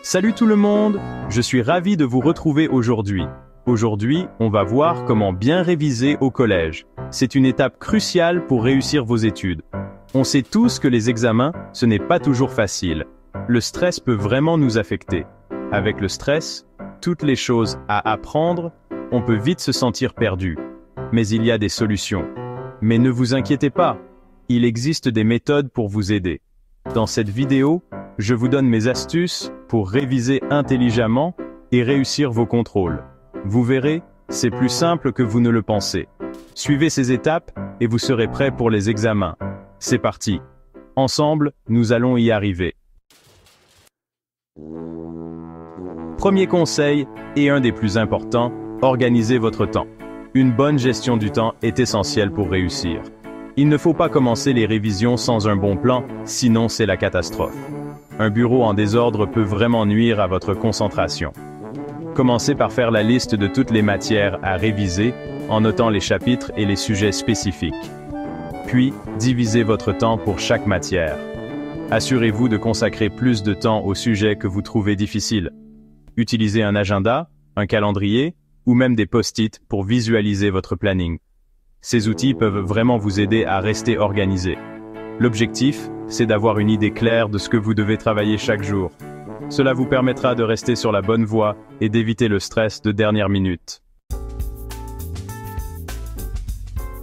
Salut tout le monde, je suis ravi de vous retrouver aujourd'hui. Aujourd'hui, on va voir comment bien réviser au collège. C'est une étape cruciale pour réussir vos études. On sait tous que les examens, ce n'est pas toujours facile. Le stress peut vraiment nous affecter. Avec le stress, toutes les choses à apprendre, on peut vite se sentir perdu. Mais il y a des solutions. Mais ne vous inquiétez pas, il existe des méthodes pour vous aider. Dans cette vidéo, je vous donne mes astuces pour réviser intelligemment et réussir vos contrôles. Vous verrez, c'est plus simple que vous ne le pensez. Suivez ces étapes et vous serez prêt pour les examens. C'est parti. Ensemble, nous allons y arriver. Premier conseil, et un des plus importants, organisez votre temps. Une bonne gestion du temps est essentielle pour réussir. Il ne faut pas commencer les révisions sans un bon plan, sinon c'est la catastrophe. Un bureau en désordre peut vraiment nuire à votre concentration. Commencez par faire la liste de toutes les matières à réviser, en notant les chapitres et les sujets spécifiques. Puis, divisez votre temps pour chaque matière. Assurez-vous de consacrer plus de temps aux sujets que vous trouvez difficiles. Utilisez un agenda, un calendrier, ou même des post-it pour visualiser votre planning. Ces outils peuvent vraiment vous aider à rester organisé. L'objectif, c'est d'avoir une idée claire de ce que vous devez travailler chaque jour. Cela vous permettra de rester sur la bonne voie et d'éviter le stress de dernière minute.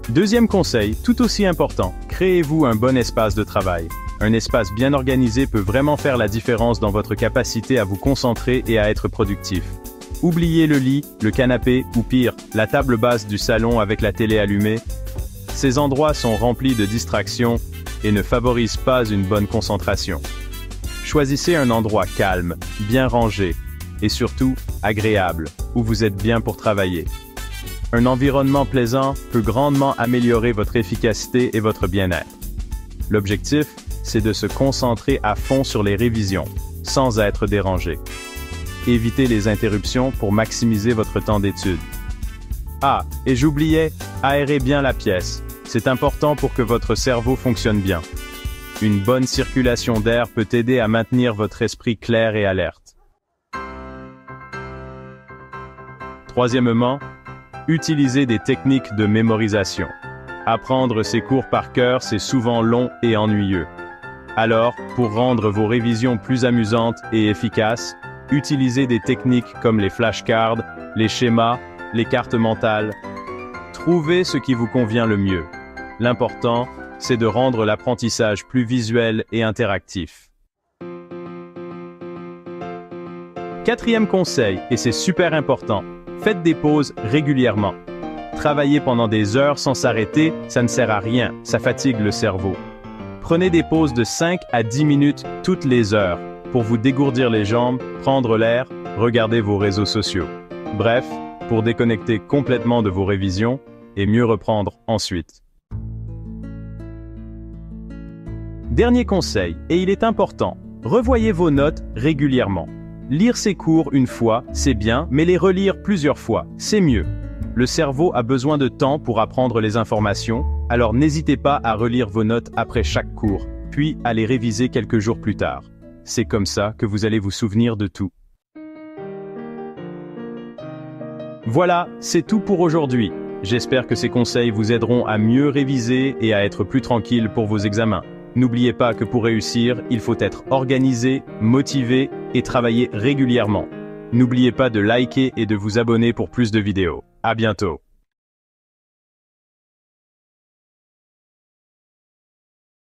Deuxième conseil, tout aussi important, créez-vous un bon espace de travail. Un espace bien organisé peut vraiment faire la différence dans votre capacité à vous concentrer et à être productif. Oubliez le lit, le canapé ou pire, la table basse du salon avec la télé allumée. Ces endroits sont remplis de distractions et ne favorisent pas une bonne concentration. Choisissez un endroit calme, bien rangé et surtout agréable, où vous êtes bien pour travailler. Un environnement plaisant peut grandement améliorer votre efficacité et votre bien-être. L'objectif, c'est de se concentrer à fond sur les révisions, sans être dérangé. Évitez les interruptions pour maximiser votre temps d'étude. Ah, et j'oubliais, aérez bien la pièce. C'est important pour que votre cerveau fonctionne bien. Une bonne circulation d'air peut aider à maintenir votre esprit clair et alerte. Troisièmement, utilisez des techniques de mémorisation. Apprendre ces cours par cœur, c'est souvent long et ennuyeux. Alors, pour rendre vos révisions plus amusantes et efficaces, utilisez des techniques comme les flashcards, les schémas, les cartes mentales. Trouvez ce qui vous convient le mieux. L'important, c'est de rendre l'apprentissage plus visuel et interactif. Quatrième conseil, et c'est super important, faites des pauses régulièrement. Travailler pendant des heures sans s'arrêter, ça ne sert à rien, ça fatigue le cerveau. Prenez des pauses de 5 à 10 minutes toutes les heures, pour vous dégourdir les jambes, prendre l'air, regarder vos réseaux sociaux. Bref, pour déconnecter complètement de vos révisions et mieux reprendre ensuite. Dernier conseil, et il est important, revoyez vos notes régulièrement. Lire ces cours une fois, c'est bien, mais les relire plusieurs fois, c'est mieux. Le cerveau a besoin de temps pour apprendre les informations, alors n'hésitez pas à relire vos notes après chaque cours, puis à les réviser quelques jours plus tard. C'est comme ça que vous allez vous souvenir de tout. Voilà, c'est tout pour aujourd'hui. J'espère que ces conseils vous aideront à mieux réviser et à être plus tranquille pour vos examens. N'oubliez pas que pour réussir, il faut être organisé, motivé et travailler régulièrement. N'oubliez pas de liker et de vous abonner pour plus de vidéos. À bientôt.